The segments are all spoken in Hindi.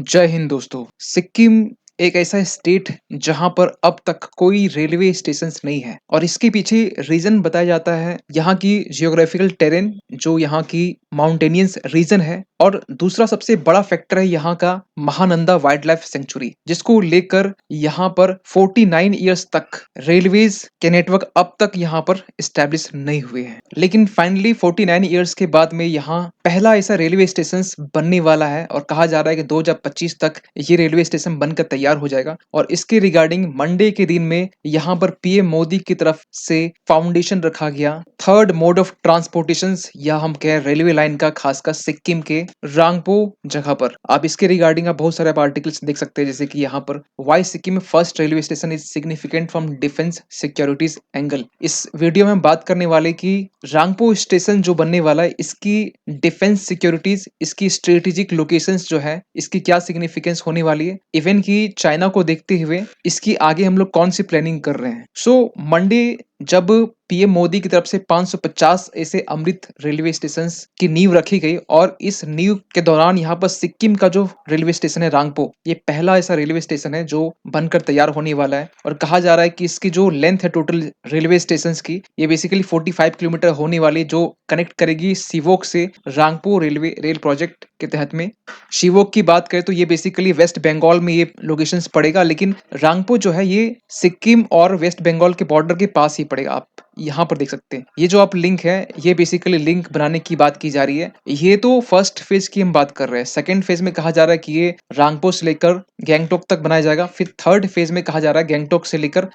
जय हिंद दोस्तों। सिक्किम एक ऐसा स्टेट जहां पर अब तक कोई रेलवे स्टेशंस नहीं है और इसके पीछे रीजन बताया जाता है यहाँ की जियोग्राफिकल टेरेन जो यहाँ की माउंटेनियस रीजन है। और दूसरा सबसे बड़ा फैक्टर है यहाँ का महानंदा वाइल्ड लाइफ सेंचुरी, जिसको लेकर यहाँ पर 49 इयर्स तक रेलवेज के नेटवर्क अब तक यहाँ पर स्टैब्लिश नहीं हुए हैं। लेकिन फाइनली 49 इयर्स के बाद में यहाँ पहला ऐसा रेलवे स्टेशन बनने वाला है और कहा जा रहा है कि 2025 तक ये रेलवे स्टेशन बनकर तैयार हो जाएगा। और इसके रिगार्डिंग मंडे के दिन में यहाँ पर पीएम मोदी की तरफ से फाउंडेशन रखा गया थर्ड मोड ऑफ ट्रांसपोर्टेशन या हम कह रेलवे लाइन का, खासकर सिक्किम के रांगपो जगह पर। आप इसके रिगार्डिंग आप बहुत सारे आर्टिकल्स देख सकते हैं, जैसे कि यहाँ पर why Sikkim first railway station is significant from defence securities angle. इस वीडियो में हम बात करने वाले कि रांगपो स्टेशन जो बनने वाला है इसकी डिफेंस सिक्योरिटीज, इसकी स्ट्रेटेजिक लोकेशंस जो है, इसकी क्या सिग्निफिकेंस होने वाली है, इवन कि चाइना को देखते हुए इसकी आगे हम लोग कौन सी प्लानिंग कर रहे हैं। सो मंडे जब पीएम मोदी की तरफ से 550 ऐसे अमृत रेलवे स्टेशन की नींव रखी गई और इस नींव के दौरान यहाँ पर सिक्किम का जो रेलवे स्टेशन है रांगपो, ये पहला ऐसा रेलवे स्टेशन है जो बनकर तैयार होने वाला है। और कहा जा रहा है कि इसकी जो लेंथ है टोटल रेलवे स्टेशन की, ये बेसिकली 45 किलोमीटर होने वाली, जो कनेक्ट करेगी सिवोक से रांगपो रेल प्रोजेक्ट के तहत में। शिवोक की बात करें तो ये बेसिकली वेस्ट बंगाल में ये लोकेशंस पड़ेगा, लेकिन रांगपो जो है ये सिक्किम और वेस्ट बंगाल के बॉर्डर के पास ही पड़ेगा। आप यहाँ पर देख सकते हैं ये जो आप लिंक है, ये बेसिकली लिंक बनाने की बात की जा रही है। ये तो फर्स्ट फेज की हम बात कर रहे हैं। सेकंड फेज में कहा जा रहा है कि ये रांगपो से लेकर गैंगटोक तक बनाया जाएगा। फिर थर्ड फेज में कहा जा रहा है गैंगटोक से लेकर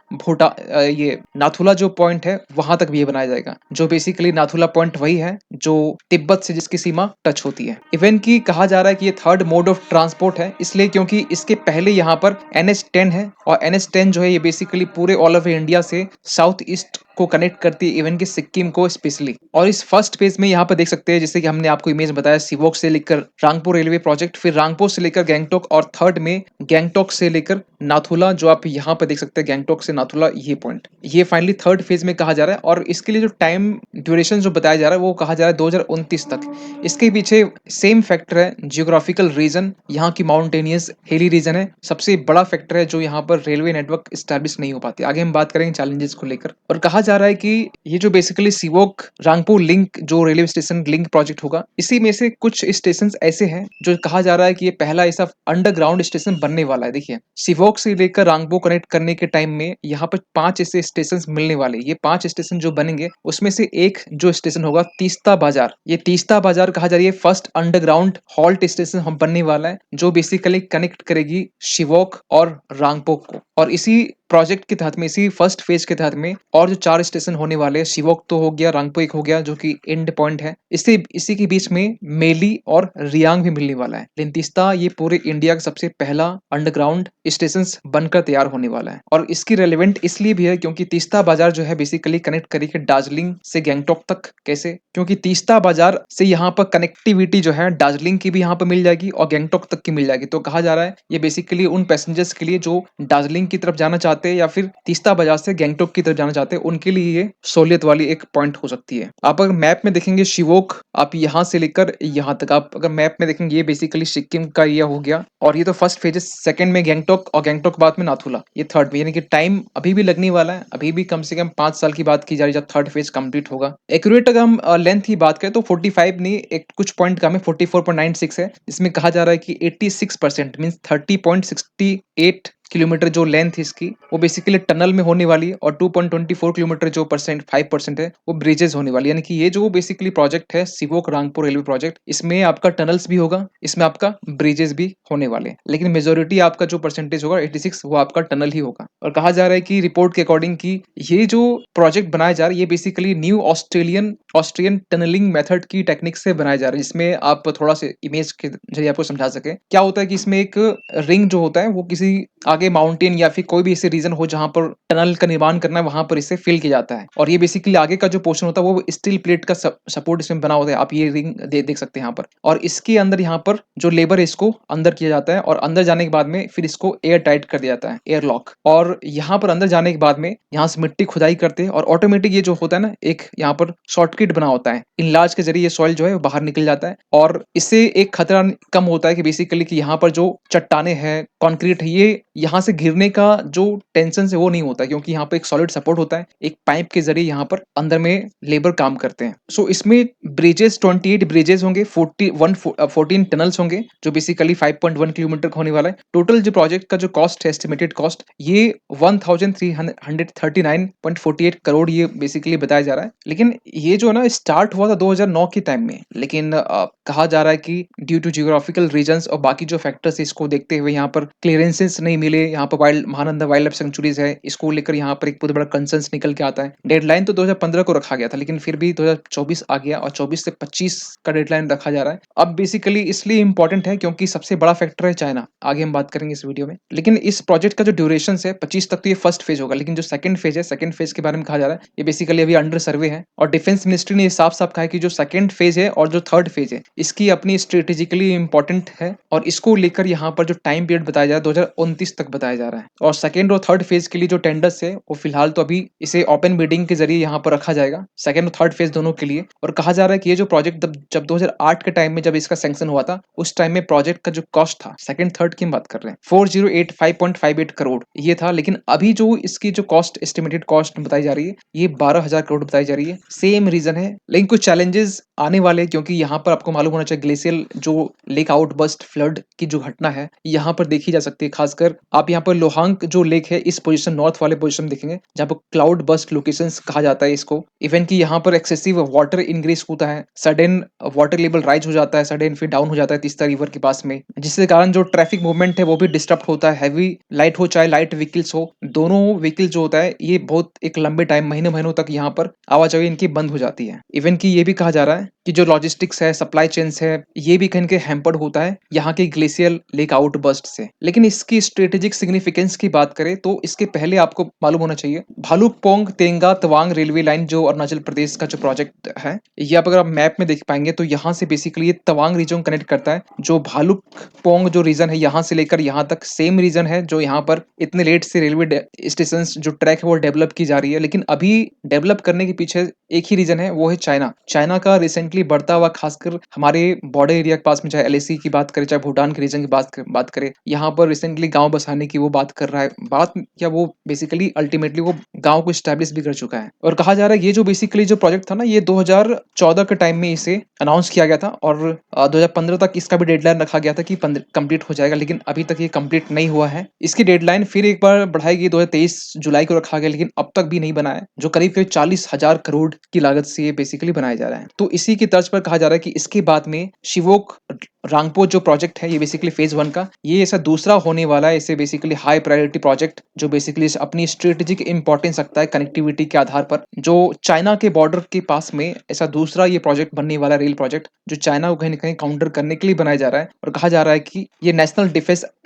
ये नाथुला जो पॉइंट है वहां तक भी ये बनाया जाएगा, जो बेसिकली नाथुला पॉइंट वही है जो तिब्बत से जिसकी सीमा टच होती है। इवन की कहा जा रहा है कि ये थर्ड मोड ऑफ ट्रांसपोर्ट है, इसलिए क्योंकि इसके पहले यहाँ पर NH10 है और NH10 जो है ये बेसिकली पूरे ऑल ओवर इंडिया से साउथ ईस्ट को कनेक्ट करती है, इवन कि सिक्किम को स्पेशली। और इस फर्स्ट फेज में यहाँ पर देख सकते हैं, जैसे कि हमने आपको इमेज बताया, सिवोक से लेकर रांगपो रेलवे प्रोजेक्ट, फिर रांगपो से लेकर गैंगटोक, और थर्ड में गैंगटोक से लेकर नाथुला, जो आप यहाँ पर देख सकते हैं गैंगटोक से नाथुला ये पॉइंट, ये फाइनली थर्ड फेज में कहा जा रहा है। और इसके लिए जो टाइम ड्यूरेशन जो बताया जा रहा है वो कहा जा रहा है 2029 तक। इसके पीछे सेम फैक्टर है, जियोग्राफिकल रीजन, यहाँ की माउंटेनियस हिली रीजन है सबसे बड़ा फैक्टर है जो यहाँ पर रेलवे नेटवर्क स्टैब्लिश नहीं हो पाती। आगे हम बात करेंगे चैलेंजेस को लेकर। और कहा जा रहा है कि ये जो बेसिकली सिवोक रांगपो लिंक जो रेलवे स्टेशन लिंक प्रोजेक्ट होगा, इसी में से कुछ स्टेशन ऐसे हैं जो कहा जा रहा है कि ये पहला ऐसा अंडरग्राउंड स्टेशन बनने वाला है। देखिए, सिवोक से लेकर रांगपो कनेक्ट करने के टाइम में यहाँ पर 5 ऐसे स्टेशन मिलने वाले। ये 5 स्टेशन जो बनेंगे उसमें से एक जो स्टेशन होगा तीस्ता बाजार। ये तीस्ता बाजार कहा जा रही है फर्स्ट अंडरग्राउंड हॉल्ट स्टेशन हम बनने वाला है, जो बेसिकली कनेक्ट करेगी शिवोक और रांगपो को। और इसी प्रोजेक्ट के तहत में, इसी फर्स्ट फेज के तहत में और जो 4 स्टेशन होने वाले हैं, शिवोक तो हो गया, रांगपो एक हो गया जो कि एंड पॉइंट है, इसी के बीच में मेली और रियांग भी मिलने वाला है। लिंतिस्ता ये पूरे इंडिया का सबसे पहला अंडरग्राउंड स्टेशन बनकर तैयार होने वाला है। और इसकी रेलेवेंट इसलिए भी है क्योंकि तीस्ता बाजार जो है बेसिकली कनेक्ट करेगी दार्जिलिंग से गैंगटोक तक। कैसे? क्योंकि तीस्ता बाजार से यहाँ पर कनेक्टिविटी जो है दार्जिलिंग की भी यहाँ पर मिल जाएगी और गैंगटोक तक की मिल जाएगी। तो कहा जा रहा है ये बेसिकली उन पैसेंजर्स के लिए जो दार्जिलिंग की तरफ जाना चाहते हैं या फिर तीस्ता बाजार से गैंगटोक की तरफ जाना चाहते हैं, उनके लिए ये सहूलियत वाली एक पॉइंट हो सकती है। आप अगर मैप में देखेंगे शिवोक, आप यहाँ से लेकर यहाँ तक आप अगर मैप में देखेंगे, ये बेसिकली सिक्किम का एरिया हो गया। और ये तो फर्स्ट फेज है। सेकंड में गैंगटोक और गैंगटोक बाद में नाथुला, ये थर्ड में, यानी कि टाइम अभी भी लगने वाला है। अभी भी कम से कम 5 साल की बात की जा रही है जब थर्ड फेज कंप्लीट होगा। एक्यूरेट अगर हम लेंथ की बात करें तो 45 नहीं, एक कुछ पॉइंट कम है, 44.96 है। इसमें कहा जा रहा है कि 86% मींस 30.68 किलोमीटर जो लेंथ है इसकी, वो बेसिकली टनल में होने वाली है। और 2.24 किलोमीटर जो 5% है वो ब्रिजेस होने वाली है। यानी कि ये जो बेसिकली प्रोजेक्ट है सिवोक रांगपो रेलवे प्रोजेक्ट, इसमें आपका टनल्स भी होगा, इसमें आपका ब्रिजेस भी होने वाले हैं, लेकिन मेजोरिटी आपका जो परसेंटेज होगा 86 वो आपका टनल ही होगा। और कहा जा रहा है कि रिपोर्ट के अकॉर्डिंग की ये जो प्रोजेक्ट बनाया जा रहा है ये basically new Austrian tunnelling method की टेक्निक से बनाया जा रहा है। इसमें आप थोड़ा सा इमेज के जरिए आपको समझा सके क्या होता है कि इसमें एक रिंग जो होता है वो किसी किसी आगे माउंटेन या फिर कोई भी ऐसी रीजन हो जहाँ पर टनल का निर्माण करना है, वहाँ पर इसे फिल किया जाता है। और ये बेसिकली आगे का जो पोर्शन होता है वो स्टील प्लेट का सपोर्ट इसमें बना होता है। आप ये रिंग देख सकते हैं यहाँ पर। और इसके अंदर यहाँ पर जो लेबर है इसको अंदर किया जाता है और अंदर जाने के बाद में फिर इसको एयर टाइट कर दिया जाता है, एयर लॉक। और यहाँ पर अंदर जाने के बाद में यहाँ से मिट्टी खुदाई करते हैं और ऑटोमेटिक ये जो होता है ना, एक यहाँ पर शॉर्टकट बना होता है, इनलाज के जरिए ये सॉइल जो है वो बाहर निकल जाता है। और इससे एक खतरा कम होता है कि बेसिकली कि यहाँ पर जो चट्टाने हैं, कंक्रीट है, ये यहाँ से गिरने का जो टेंशन है वो नहीं होता, क्योंकि यहाँ पे एक सॉलिड सपोर्ट होता है। एक पाइप के जरिए यहाँ पर अंदर में लेबर काम करते हैं। सो इसमें ब्रिजेस 28 ब्रिजेस होंगे, 14 टनल्स होंगे, जो बेसिकली 5.1 किलोमीटर का होने वाला है। टोटल जो प्रोजेक्ट का जो कॉस्ट है, एस्टिमेटेड कॉस्ट, ये 1339.48 करोड़ ये बेसिकली बताया जा रहा है। लेकिन ये जो है ना, स्टार्ट हुआ था 2009 के टाइम में, लेकिन कहा जा रहा है कि ड्यू टू जियोग्राफिकल रीजंस और बाकी जो फैक्टर्स इसको देखते हुए यहाँ पर क्लियरेंसेस नहीं मिले। यहाँ पर महानंदा वाइल्ड लाइफ सेंचुरीज है, इसको लेकर यहाँ पर एक बहुत बड़ा कंसर्न्स निकल के आता है। डेडलाइन तो 2015 को रखा गया था, लेकिन फिर भी 2024 आ गया और 24 से 25 का डेडलाइन रखा जा रहा है। अब बेसिकली इसलिए इंपॉर्टेंट है क्योंकि सबसे बड़ा फैक्टर है चाइना। आगे हम बात करेंगे इस वीडियो में। लेकिन इस प्रोजेक्ट का जो ड्यूरेशन है 25 तक, तो ये फर्स्ट फेज होगा। लेकिन जो सेकंड फेज है, सेकंड फेज के बारे में कहा जा रहा है, ये बेसिकली अभी अंडर सर्वे है। और डिफेंस मिनिस्ट्री ने साफ साफ कहा है कि जो सेकंड फेज है और जो थर्ड फेज है, इसकी अपनी स्ट्रेटेजिकली इंपॉर्टेंट है। और इसको लेकर यहाँ पर जो टाइम पीरियड बताया जा रहा है 2029 तक बताया जा रहा है। और सेकंड और थर्ड फेज के लिए जो टेंडर्स है वो फिलहाल तो अभी इसे ओपन बिडिंग के जरिए यहाँ पर रखा जाएगा, सेकंड और थर्ड फेज दोनों के लिए। और कहा जा रहा है कि ये जो प्रोजेक्ट जब 2008 के टाइम में जब इसका सैंक्शन हुआ था, उस टाइम में प्रोजेक्ट का जो कॉस्ट था, सेकंड थर्ड की हम बात कर रहे हैं, 4085.58 करोड़ ये था। लेकिन अभी जो इसकी जो कॉस्ट, एस्टिमेटेड कॉस्ट बताई जा रही है, ये 12,000 करोड़ बताई जा रही है। सेम रीजन है, लेकिन कुछ चैलेंजेस आने वाले हैं, क्योंकि यहाँ पर आपको मालूम होना चाहिए ग्लेशियल जो लेक आउटबर्स्ट फ्लड की जो घटना है यहाँ पर देखी जा सकती है। खासकर आप यहाँ पर लोहांग जो लेक है, इस पोजीशन नॉर्थ वाले पोजीशन देखेंगे, जहाँ पर क्लाउड बस्ट लोकेशंस कहा जाता है इसको। इवन कि यहाँ पर एक्सेसिव वाटर इंक्रीज होता है, सडन वाटर लेवल राइज हो जाता है, सडन फिर डाउन हो जाता है तीस्ता रिवर के पास में, जिसके कारण जो ट्रैफिक मूवमेंट है वो भी डिस्टर्ब होता है। हैवी लाइट हो चाहे लाइट व्हीकल्स हो, दोनों व्हीकल जो होता है ये बहुत एक लंबे टाइम, महीने महीनों तक यहाँ पर आवाजाही इनकी बंद हो जाती है। इवन कि ये भी कहा जा रहा है कि जो लॉजिस्टिक्स है, सप्लाई चेन्स है, ये भी कहीं के हैम्पर्ड होता है यहाँ के ग्लेशियल लेक आउटबर्स्ट से। लेकिन इसकी स्ट्रेटेजिक सिग्निफिकेंस की बात करें तो इसके पहले आपको मालूम होना चाहिए, भालुकपोंग तेंगा तवांग रेलवे लाइन जो अरुणाचल प्रदेश का जो प्रोजेक्ट है, ये आप अगर आप मैप में देख पाएंगे तो यहाँ से बेसिकली ये तवांग रीजन कनेक्ट करता है। जो भालुकपोंग जो रीजन है यहाँ से लेकर यहाँ तक सेम रीजन है, जो यहाँ पर इतने लेट से रेलवे स्टेशन जो ट्रैक है वो डेवलप की जा रही है। लेकिन अभी डेवलप करने के पीछे एक ही रीजन है, वो है चाइना। चाइना का रिसेंटली बढ़ता हुआ, खासकर हमारे बॉर्डर एरिया के पास में, चाहे एलएसी की बात करें, चाहे भूटान के रीजन की बात करें, यहाँ पर रिसेंटली गांव बसाने की वो बात कर रहा है। बात क्या, वो बेसिकली अल्टीमेटली वो गांव को स्टैब्लिश भी कर चुका है। और कहा जा रहा है ये जो बेसिकली जो प्रोजेक्ट था ना, ये 2014 के टाइम में इसे अनाउंस किया गया था और 2015 तक इसका भी डेडलाइन रखा गया था कि कंप्लीट हो जाएगा, लेकिन अभी तक ये कंप्लीट नहीं हुआ है। इसकी डेडलाइन फिर एक बार बढ़ाई गई, 2023 जुलाई को रखा गया, लेकिन अब तक भी नहीं बना है, जो करीब करीब 40,000 करोड़ की लागत से ये बेसिकली बनाया जा रहा है। तो इसी की तर्ज पर कहा जा रहा है कि इसके बाद में शिवोक रांगपो जो प्रोजेक्ट है, ये बेसिकली फेज 1 का ये ऐसा दूसरा होने वाला है। इसे बेसिकली हाई प्रायोरिटी प्रोजेक्ट, जो बेसिकली अपनी स्ट्रेटेजिक इंपॉर्टेंस रखता है कनेक्टिविटी के आधार पर, जो चाइना के बॉर्डर के पास में ऐसा दूसरा ये प्रोजेक्ट बनने वाला रेल प्रोजेक्ट, जो चाइना को कहीं ना कहीं काउंटर करने के लिए बनाया जा रहा है। और कहा जा रहा है कि ये नेशनल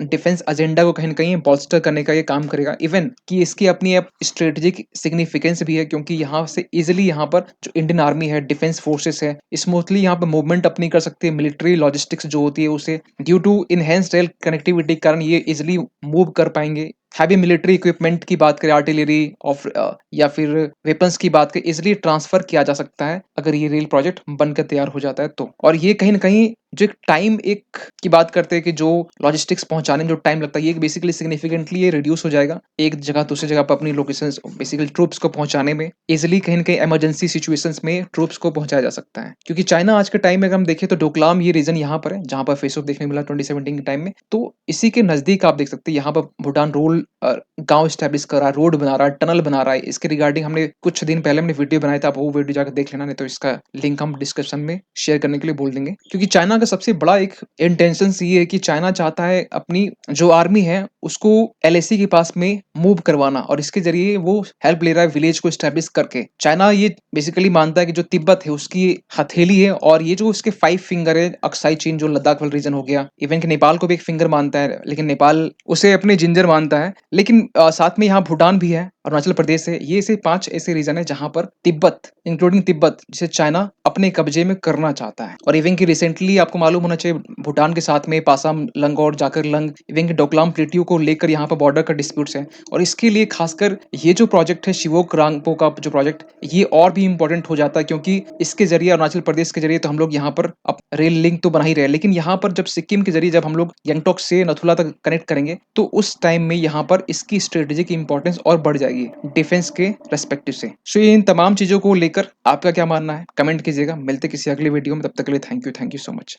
डिफेंस एजेंडा को कहीं ना कहीं बॉल्स्टर करने का ये काम करेगा। इवन कि इसकी अपनी स्ट्रेटेजिक सिग्निफिकेंस भी है, क्योंकि यहाँ से इजिली यहाँ पर जो इंडियन आर्मी है, डिफेंस फोर्सेस है, स्मूथली यहाँ पर मूवमेंट अपनी कर सकती है। मिलिट्री लॉजिस्टिक्स जो होती है उसे due to enhanced rail connectivity के कारण ये इजिली मूव कर पाएंगे। हैवी मिलिट्री इक्विपमेंट की बात करें, आर्टिलरी ऑफ या फिर वेपन्स की बात करें, इजिली ट्रांसफर किया जा सकता है अगर ये रेल प्रोजेक्ट बनकर तैयार हो जाता है तो। और ये कहीं ना कहीं जो एक टाइम एक की बात करते हैं कि जो लॉजिस्टिक्स पहुंचाने में जो टाइम लगता है, ये बेसिकली सिग्निफिकेंटली ये रिड्यूस हो जाएगा। एक जगह दूसरी जगह पर अपनी लोकेशंस बेसिकली ट्रूप्स को पहुंचाने में इजिली कहीं ना कहीं इमरजेंसी सिचुएशंस में ट्रूप्स को पहुंचाया जा सकता है। क्योंकि चाइना आज के टाइम में अगर हम देखें तो डोकलाम ये रीजन यहाँ पर है, जहाँ पर फेस ऑफ देखने मिला 2017 के टाइम में। तो इसी के नजदीक आप देख सकते हैं यहाँ पर भूटान रोल गांव स्टैब्लिश कर रहा है, रोड बना रहा है, टनल बना रहा है। इसके रिगार्डिंग हमने कुछ दिन पहले हमने वीडियो बनाया था, आप वो वीडियो जाकर देख लेना, नहीं तो इसका लिंक हम डिस्क्रिप्शन में शेयर करने के लिए बोल देंगे। क्योंकि चाइना का सबसे बड़ा एक इंटेंशंस ये है कि चाइना चाहता है अपनी जो आर्मी है उसको एलएसी के पास में मूव करवाना और इसके ज़रिए वो हेल्प ले रहा है विलेज को एस्टेब्लिश करके। चाइना ये बेसिकली मानता है कि जो तिब्बत है उसकी हथेली है और ये जो उसके 5 फिंगर है अक्साई चीन जो लद्दाख वाला रीजन हो गया, इवन कि नेपाल को भी एक फिंगर मानता है, लेकिन नेपाल उसे अपने जिंजर मानता है। लेकिन साथ में यहाँ भूटान भी है, अरुणाचल प्रदेश है। ये ऐसे 5 ऐसे रीजन है जहाँ पर तिब्बत इंक्लूडिंग तिब्बत जिसे चाइना अपने कब्जे में करना चाहता है। और इवन कि रिसेंटली आपको मालूम होना चाहिए भूटान के साथ में पासाम लंग और जाकर लंग इवन कि डोकलाम प्लेटियो को लेकर यहाँ पर बॉर्डर का डिस्प्यूट्स है। और इसके लिए खासकर ये जो प्रोजेक्ट है शिवोक रांगपो का जो प्रोजेक्ट, ये और भी इंपॉर्टेंट हो जाता है क्योंकि इसके जरिए अरुणाचल प्रदेश के जरिए तो हम लोग यहाँ पर अब रेल लिंक तो बना ही रहे हैं, लेकिन यहाँ पर जब सिक्किम के जरिए जब हम लोग गंगटोक से नथुला तक कनेक्ट करेंगे तो उस टाइम में यहाँ पर इसकी स्ट्रेटेजिक इंपॉर्टेंस और बढ़ जाएगी डिफेंस के रेस्पेक्टिव से। सो ये इन तमाम चीजों को लेकर आपका क्या मानना है कमेंट कीजिएगा। मिलते किसी अगले वीडियो में, तब तक के लिए थैंक यू सो मच।